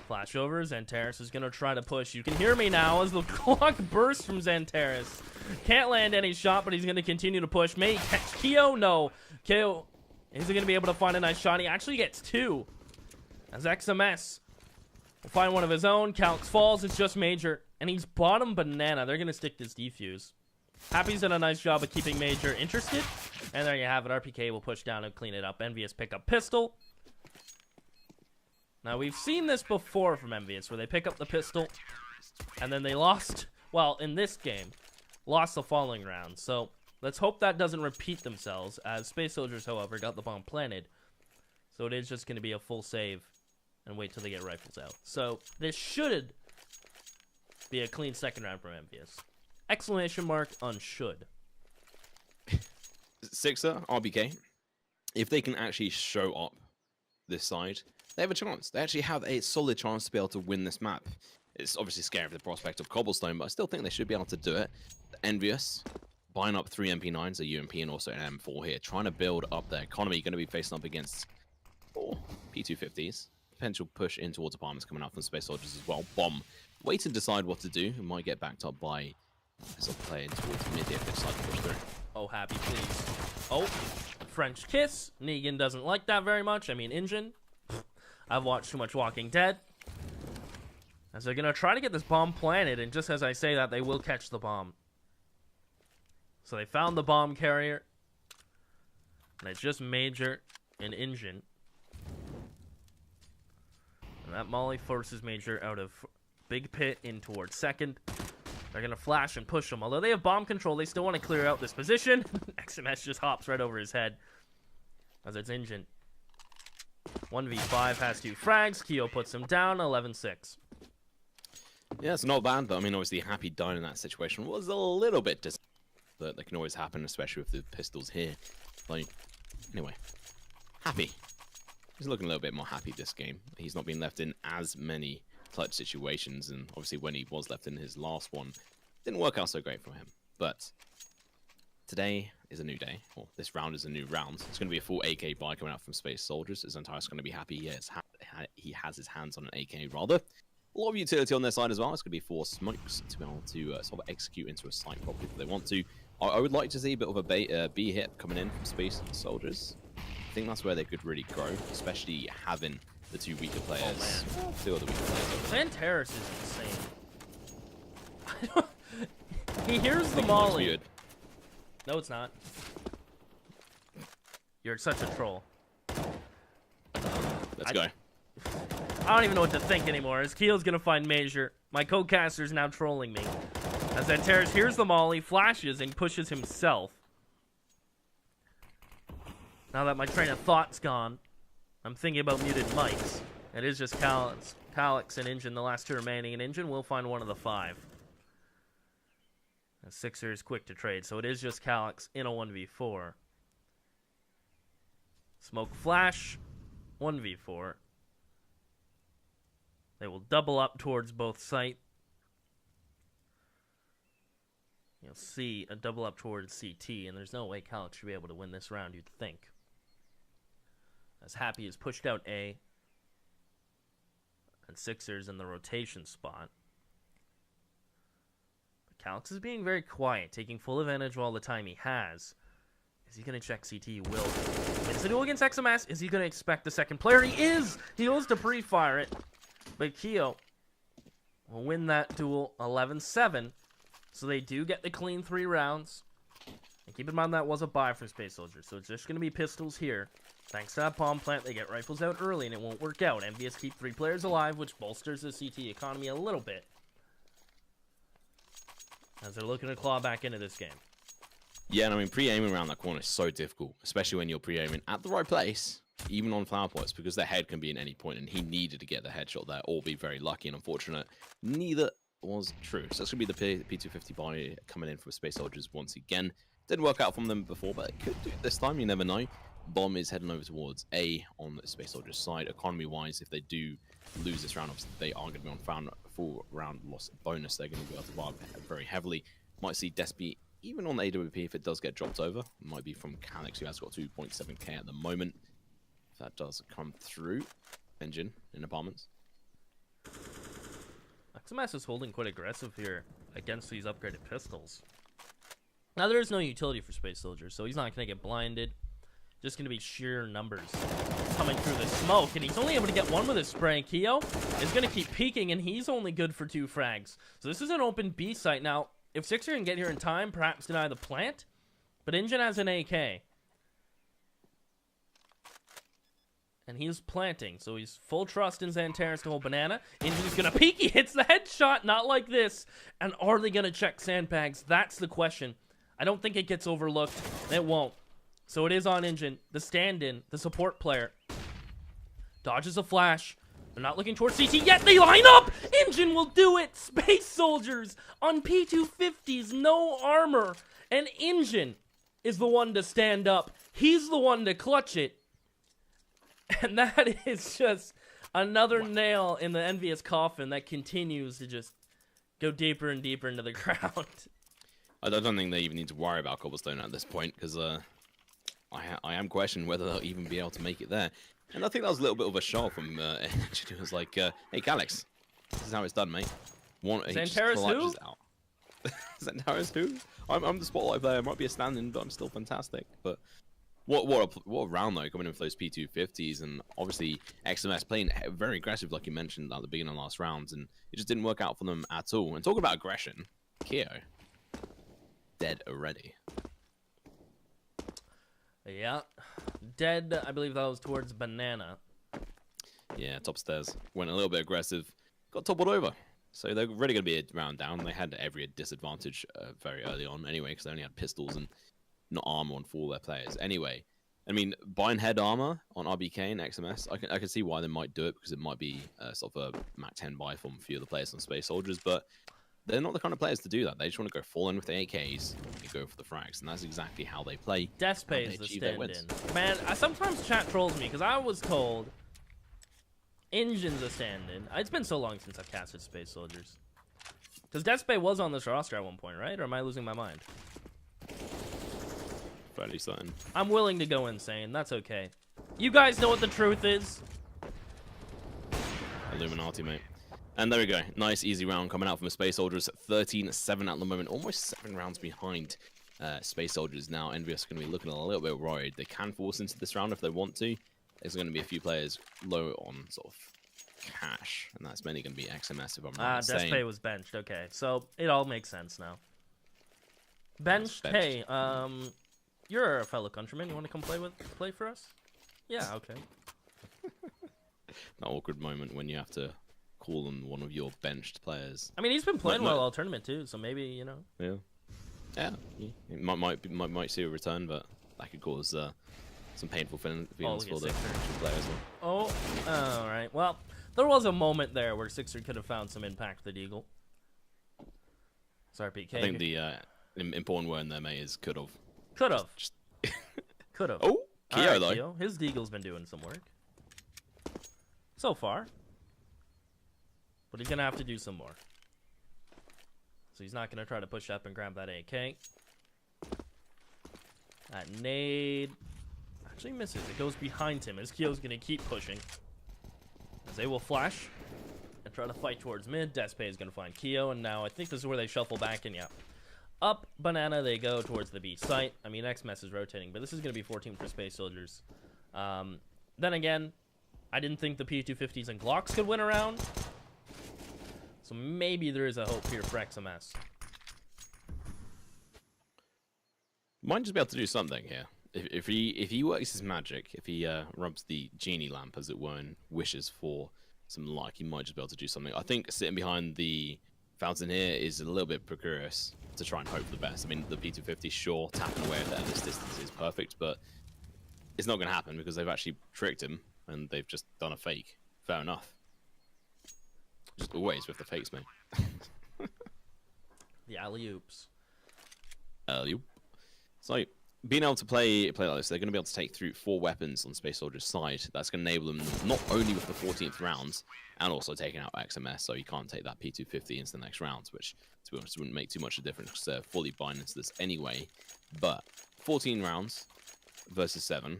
Flashover. Xantares is going to try to push. You can hear me now as the clock bursts from Xantares. Can't land any shot, but he's going to continue to push. May catch Keo? No. Keo isn't going to be able to find a nice shot. He actually gets 2. As XMS will find one of his own. Calx falls. It's just Major. And he's bottom banana. They're going to stick this defuse. Happy's done a nice job of keeping Major interested. And there you have it. RPK will push down and clean it up. EnVyUs pick up pistol. Now, we've seen this before from EnVyUs, where they pick up the pistol, and then they lost, well, in this game, lost the following round. So, let's hope that doesn't repeat themselves, as Space Soldiers, however, got the bomb planted. So it is just going to be a full save, and wait till they get rifles out. So, this should be a clean second round from EnVyUs. Exclamation mark on should. Sixer, RBK, if they can actually show up this side, they have a chance. They actually have a solid chance to be able to win this map. It's obviously scary for the prospect of Cobblestone, but I still think they should be able to do it. EnVyUs, buying up 3 MP9s, a UMP, and also an M4 here, trying to build up their economy. Going to be facing up against 4 P250s. Potential push in towards apartments coming out from Space Soldiers as well. Bomb. Wait to decide what to do. It might get backed up by a player towards mid if they decide to push through. Oh, Happy, please. Oh, French kiss. Negan doesn't like that very much. I mean, Injun. I've watched too much Walking Dead. As they're going to try to get this bomb planted, and just as I say that, they will catch the bomb. So they found the bomb carrier. And it's just Major and Injun. And that Molly forces Major out of Big Pit in towards second. They're going to flash and push him. Although they have bomb control, they still want to clear out this position. XMS just hops right over his head. As it's Injun. 1v5 has 2 frags. Keo puts him down, 11-6. Yeah, it's not bad, but I mean, obviously, Happy dying in that situation was a little bit that can always happen, especially with the pistols here. Like, anyway, happy. He's looking a little bit more happy this game. He's not been left in as many clutch situations, and obviously when he was left in his last one, didn't work out so great for him. But today is a new day. Well, this round is a new round. It's going to be a full AK buy coming out from Space Soldiers. Zantaris going to be happy he has his hands on an AK, rather. A lot of utility on their side as well. It's going to be 4 smokes to be able to sort of execute into a site properly if they want to. I would like to see a bit of a B hit coming in from Space Soldiers. I think that's where they could really grow, especially having the 2 weaker players. Oh, 2 other weaker players. Zantaris is insane. He hears the molly. No, it's not. You're such a troll. Let's go. I don't even know what to think anymore. As Keel's gonna find Major. My co-caster's now trolling me. As Zantaris hears the molly, flashes, and pushes himself. Now that my train of thought's gone, I'm thinking about muted mics. It is just Calyx and Engine, the last 2 remaining, and Engine will find one of the 5. And Sixer is quick to trade, so it is just Calyx in a 1v4. Smoke flash, 1v4. They will double up towards both site. You'll see a double up towards CT, and there's no way Calyx should be able to win this round, you'd think. As Happy is pushed out A, and Sixer's in the rotation spot. But Calyx is being very quiet, taking full advantage of all the time he has. Is he going to check CT? He will. It's a duel against XMS. Is he going to expect the second player? He is! He goes to pre-fire it. But Keo will win that duel 11-7. So they do get the clean 3 rounds. And keep in mind that was a buy for Space Soldiers. So it's just going to be pistols here. Thanks to that bomb plant, they get rifles out early and it won't work out. EnVyUs keep 3 players alive, which bolsters the CT economy a little bit. As they're looking to claw back into this game. Yeah, and I mean, pre-aiming around that corner is so difficult, especially when you're pre-aiming at the right place, even on flower pots, because their head can be in any point, and he needed to get the headshot there, or be very lucky and unfortunate. Neither was true. So that's going to be the P250 buy coming in for Space Soldiers once again. Didn't work out from them before, but it could do this time, you never know. Bomb is heading over towards A on the Space Soldiers side. Economy-wise, if they do lose this round, obviously they are going to be on full round loss bonus. They're going to be able to bar very heavily. Might see Despy even on the AWP if it does get dropped over. It might be from Calyx, who has got 2.7k at the moment. If that does come through. Engine in apartments. XMS is holding quite aggressive here against these upgraded pistols. Now, there is no utility for Space Soldiers, so he's not going to get blinded. Just going to be sheer numbers coming through the smoke, and he's only able to get 1 with his spray. Keo is going to keep peeking, and he's only good for 2 frags. So this is an open B site. Now, if Sixer can get here in time, perhaps deny the plant, but Engine has an AK. And he's planting, so he's full trust in Zantaris to hold banana. Engine's going to peek, he hits the headshot, not like this. And are they going to check sandbags? That's the question. I don't think it gets overlooked. It won't. So it is on Engine, the stand-in, the support player. Dodges a flash. They're not looking towards CT yet. They line up! Engine will do it! Space Soldiers on P250s, no armor. And Engine is the one to stand up. He's the one to clutch it. And that is just another nail in the EnVyUs coffin that continues to just go deeper and deeper into the ground. I don't think they even need to worry about Cobblestone at this point, because I am questioning whether they'll even be able to make it there. And I think that was a little bit of a shot from Engine. It was like, hey, Calyx, this is how it's done, mate. Zantaris who? Zantaris who? I'm the spotlight player. Might be a stand-in, but I'm still fantastic. But what a round, though, coming in for those P250s. And obviously, XMS playing very aggressive, like you mentioned at the beginning of the last rounds. And it just didn't work out for them at all. And talk about aggression. Keo, dead already. Yeah. Dead, I believe that was towards banana. Yeah, top stairs. Went a little bit aggressive. Got toppled over. So they're really going to be a round down. They had every disadvantage very early on anyway, because they only had pistols and not armor on 4 of their players. Anyway, I mean, buying head armor on RBK and XMS, I can see why they might do it, because it might be sort of a Mac 10 buy from a few of the players on Space Soldiers, but they're not the kind of players to do that. They just want to go full in with the AKs and go for the frags, and that's exactly how they play. Despae is the stand-in. Man, sometimes chat trolls me because I was told Engine's a stand-in. It's been so long since I've casted Space Soldiers. Because Despae was on this roster at one point, right? Or am I losing my mind? Fairly certain. I'm willing to go insane. That's okay. You guys know what the truth is. Illuminati, mate. And there we go. Nice, easy round coming out from the Space Soldiers. 13-7 at the moment. Almost 7 rounds behind Space Soldiers now. EnVyUs are going to be looking a little bit worried. They can force into this round if they want to. There's going to be a few players low on sort of cash, and that's mainly going to be XMS if I'm not mistaken. Despae was benched. Okay, so it all makes sense now. Benched. Hey, you're a fellow countryman. You want to come play for us? Yeah. Okay. That awkward moment when you have to call on one of your benched players. I mean, he's been playing well all tournament too, so maybe Yeah. It might see a return, but that could cause some painful feelings for the player as Oh, well. all right. Well, there was a moment there where Sixer could have found some impact with Eagle. Sorry, PK. I think the important word in there, mate, is could have. Could have. Could have. Oh, Keo, right, though. Keo. His Deagle's been doing some work. So far. But he's going to have to do some more. So he's not going to try to push up and grab that AK. That nade actually misses. It goes behind him as Keo's going to keep pushing. As they will flash and try to fight towards mid. Despae is going to find Keo, and now I think this is where they shuffle back in. Yeah. Up banana they go towards the B site. I mean, XMS is rotating, but this is going to be 14 for Space Soldiers. Then again, I didn't think the P250s and Glocks could win around. So maybe there is a hope here for XMS. Might just be able to do something here. If he works his magic, if he rubs the genie lamp, as it were, and wishes for some luck, he might just be able to do something. I think sitting behind the fountain here is a little bit precarious to try and hope for the best. I mean, the P250, sure, tapping away at this distance is perfect, but it's not going to happen because they've actually tricked him and they've just done a fake. Fair enough. Just always with the fakes, mate. The alley-oops. Alley-oop. So, being able to play like this, they're going to be able to take through 4 weapons on Space Soldier's side. That's going to enable them not only with the 14th rounds, and also taking out XMS, so you can't take that P250 into the next rounds, which, to be honest, wouldn't make too much of a difference because they're fully buying into this anyway. But 14 rounds versus 7,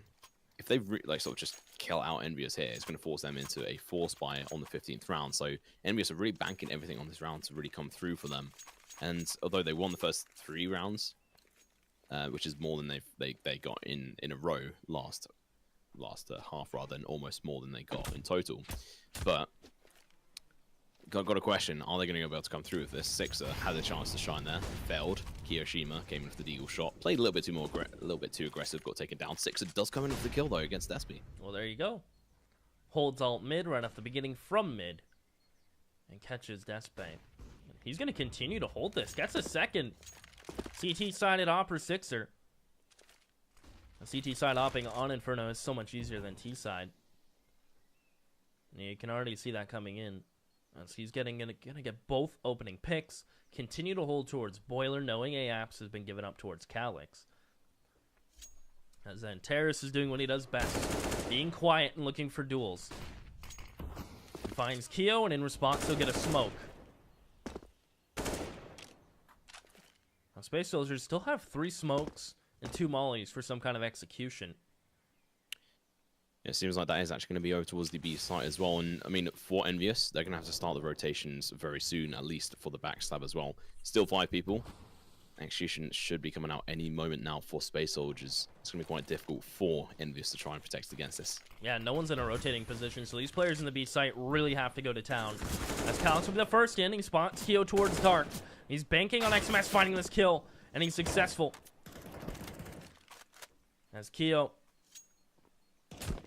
if they sort of just kill out EnVyUs here, it's going to force them into a force buy on the 15th round. So EnVyUs are really banking everything on this round to really come through for them. And although they won the first 3 rounds, which is more than they got in a row last half, rather than almost more than they got in total. But got a question: are they going to be able to come through with this? Sixer had a chance to shine there, failed. Kiyoshima came in for the Deagle shot, played a little bit too aggressive, got taken down. Sixer does come in for the kill though against Despae. Well, there you go. Holds alt mid right off the beginning from mid, and catches Despae. He's going to continue to hold this. Gets a second. CT sided op or Sixer. CT side opping on Inferno is so much easier than T side. You can already see that coming in. So he's gonna get both opening picks. Continue to hold towards Boiler, knowing AAPS has been given up towards Calyx. As then Terrace is doing what he does best, being quiet and looking for duels. He finds Keo, and in response he'll get a smoke. Now, Space Soldiers still have 3 smokes and 2 mollies for some kind of execution. It seems like that is actually going to be over towards the B site as well. And I mean, for EnVyUs, they're going to have to start the rotations very soon, at least for the backstab as well. Still 5 people. Execution should be coming out any moment now for Space Soldiers. It's going to be quite difficult for EnVyUs to try and protect against this. Yeah, no one's in a rotating position, so these players in the B site really have to go to town. As Calyx will be the first standing spot, Keo towards Dark. He's banking on XMS finding this kill, and he's successful. As Keo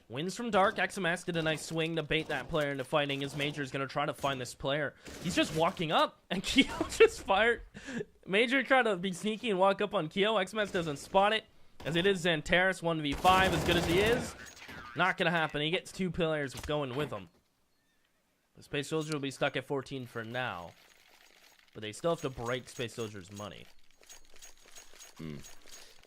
wins from Dark, XMS did a nice swing to bait that player into fighting. His Major is going to try to find this player. He's just walking up, and Keo just fired. Major tried to be sneaky and walk up on Keo. XMS doesn't spot it, as it is Xantares 1v5, as good as he is. Not going to happen. He gets 2 players going with him. The Space Soldier will be stuck at 14 for now. but they still have to break Space Soldier's money.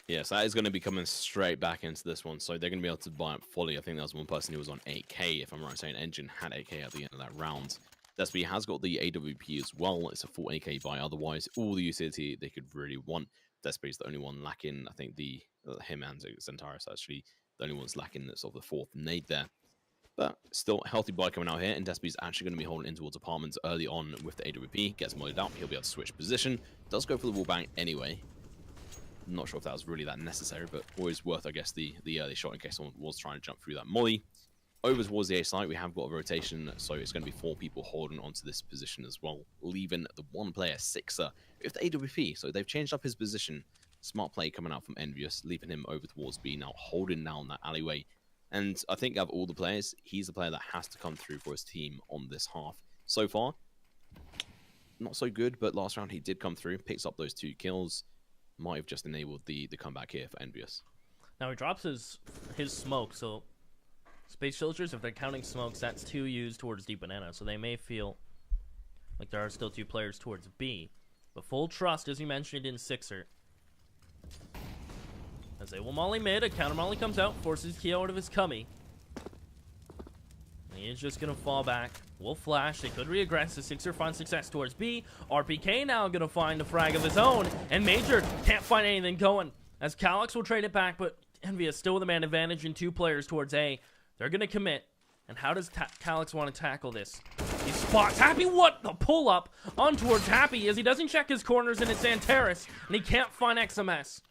Yes, that is going to be coming straight back into this one, so they're going to be able to buy up fully. I think there was one person who was on 8k, if I'm right saying. Engine had 8k at the end of that round. Despy has got the AWP as well. It's a full 8k buy. Otherwise, all the utility they could really want. Despy's the only one lacking. I think him and Zentaris actually the only ones lacking sort of the fourth nade there. But still, healthy buy coming out here, and Despy's actually going to be holding in towards apartments early on with the AWP. Gets mollied out. He'll be able to switch position. Does go for the wall bang anyway. Not sure if that was really that necessary, but always worth, I guess, the early shot in case someone was trying to jump through that molly. Over towards the A side, we have got a rotation, so it's going to be 4 people holding onto this position as well, leaving the one player, Sixer, with the AWP. So they've changed up his position. Smart play coming out from EnVyUs, leaving him over towards B now, holding down that alleyway. And I think of all the players, he's the player that has to come through for his team on this half. So far, not so good, but last round he did come through, picks up those 2 kills. Might have just enabled the comeback here for EnVyUs. Now he drops his smoke, so Space Soldiers, if they're counting smokes, that's 2 used towards Deep Banana, so they may feel like there are still 2 players towards B. But full trust, as you mentioned, in Sixer. As they will molly mid, a counter molly comes out, forces Keo out of his cummy. And he is just going to fall back. Will flash. They could reaggress. The Sixer finds success towards B. RPK now going to find a frag of his own. And Major can't find anything going. As Calyx will trade it back, but EnVyUs still with a man advantage in 2 players towards A. They're going to commit. And how does Calyx want to tackle this? He spots Happy. What the pull up on towards Happy as he doesn't check his corners, and it's Antares. And he can't find XMS.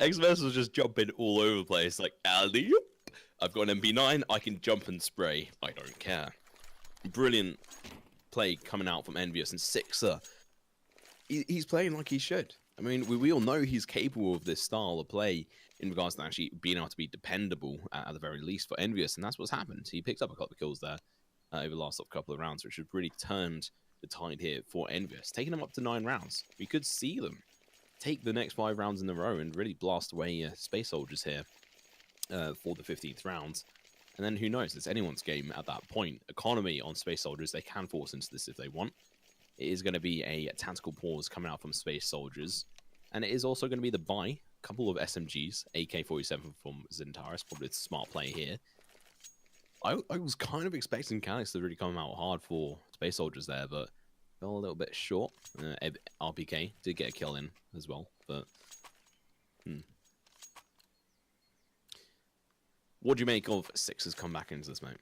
XMS was just jumping all over the place, like, alley-oop. I've got an MP9, I can jump and spray. I don't care. Brilliant play coming out from EnVyUs, and Sixer, he's playing like he should. I mean, we all know he's capable of this style of play in regards to actually being able to be dependable at the very least for EnVyUs, and that's what's happened. He picked up a couple of kills there over the last couple of rounds, which has really turned the tide here for EnVyUs, taking them up to 9 rounds. We could see them take the next 5 rounds in a row and really blast away Space Soldiers here. For the 15th round, and then who knows, it's anyone's game at that point. Economy on Space Soldiers, they can force into this if they want. It is going to be a tactical pause coming out from Space Soldiers, and it is also going to be the buy, a couple of SMGs, AK-47 from Zentaris, probably a smart play here. I was kind of expecting Calyx to really come out hard for Space Soldiers there, but fell a little bit short. RPK did get a kill in as well, but what do you make of Six's comeback into this, mate?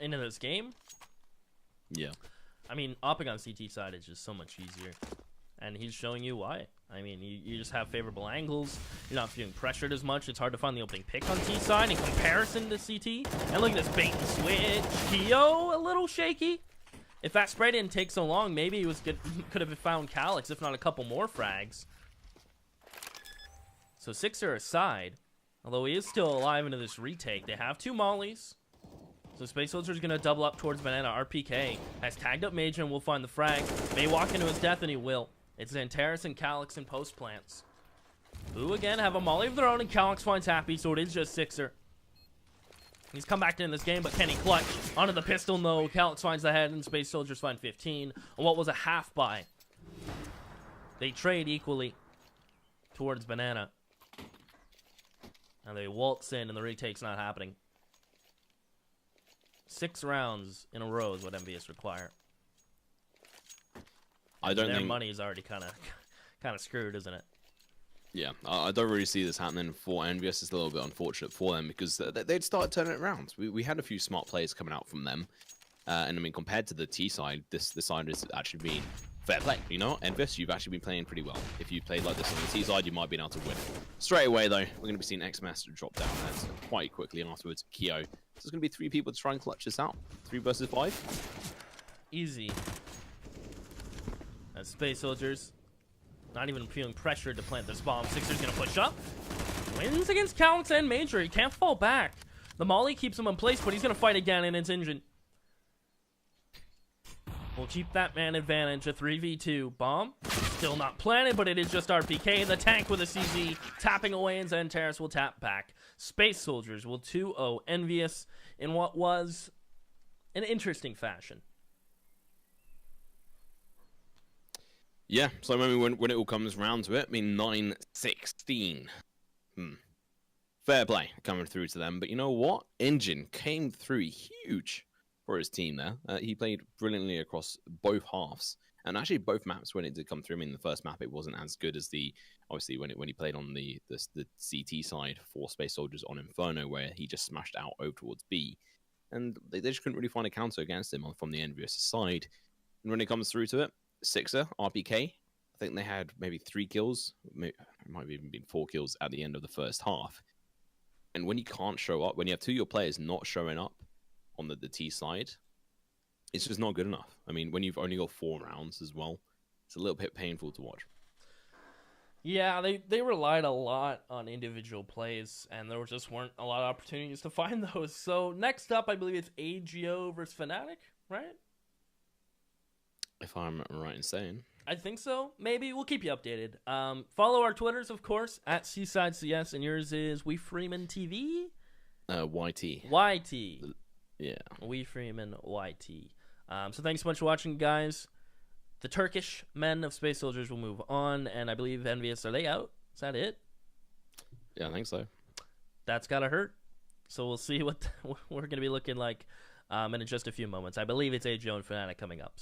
Into this game? Yeah. I mean, opping on CT side is just so much easier. And he's showing you why. I mean, you just have favorable angles. You're not feeling pressured as much. It's hard to find the opening pick on T side in comparison to CT. And look at this bait and switch. Keo, a little shaky. If that spray didn't take so long, maybe he was good, could have found Calyx, if not a couple more frags. So Sixer aside. Although he is still alive into this retake. They have 2 mollies. So Space Soldier's going to double up towards Banana. RPK has tagged up Major and will find the frag. May walk into his death, and he will. It's Antares and Calyx in post plants. Who, again, have a molly of their own, and Calyx finds Happy, so it is just Sixer. He's come back in this game, but can he clutch? Onto the pistol, no. Calyx finds the head, and Space Soldiers find 15. On what was a half buy. They trade equally towards Banana. And they waltz in, and the retake's not happening. 6 rounds in a row is what EnVyUs require. I don't Their think money is already kind of screwed, isn't it? Yeah, I don't really see this happening for EnVyUs. It's a little bit unfortunate for them because they'd start turning it around. We had a few smart plays coming out from them, and I mean compared to the T side, this side has actually been fair play. You know, EnVyUs, you've actually been playing pretty well. If you played like this on the T side, you might be able to win. Straight away though, we're going to be seeing XMS drop down there quite quickly afterwards. Keo. So there's going to be 3 people to try and clutch this out. 3 versus 5. Easy. As Space Soldiers, not even feeling pressured to plant this bomb. Sixer's gonna push up. Wins against Calyx and Major. He can't fall back. The molly keeps him in place, but he's gonna fight again in its engine. We'll keep that man advantage. A 3v2 bomb. Still not planted, but it is just RPK. The tank with a CZ tapping away, and Antares will tap back. Space Soldiers will 2-0 EnVyUs in what was an interesting fashion. Yeah, so I mean, when it all comes round to it, I mean, 9-16. Fair play coming through to them. But you know what? Engine came through huge for his team there. He played brilliantly across both halves. And actually, both maps, when it did come through, I mean, the first map, it wasn't as good as obviously, when he played on the CT side for Space Soldiers on Inferno, where he just smashed out over towards B. And they just couldn't really find a counter against him from the EnVyUs side. And when it comes through to it, Sixer, RPK, I think they had maybe 3 kills. It might have even been 4 kills at the end of the first half. And when you can't show up, when you have 2 of your players not showing up on the T side, it's just not good enough. I mean, when you've only got 4 rounds as well, it's a little bit painful to watch. Yeah, they relied a lot on individual plays, and there just weren't a lot of opportunities to find those. So next up, I believe it's AGO versus Fnatic, right? If I'm right in saying. I think so. Maybe. We'll keep you updated. Follow our Twitters, of course, at SeasideCS, and yours is WeFreeman YT. YT. Yeah. WeFreeman YT. So thanks so much for watching, guys. The Turkish men of Space Soldiers will move on, and I believe EnVyUs, are they out? Is that it? Yeah, I think so. That's gotta hurt. So we'll see what we're going to be looking like in just a few moments. I believe it's AGO and Fnatic coming up.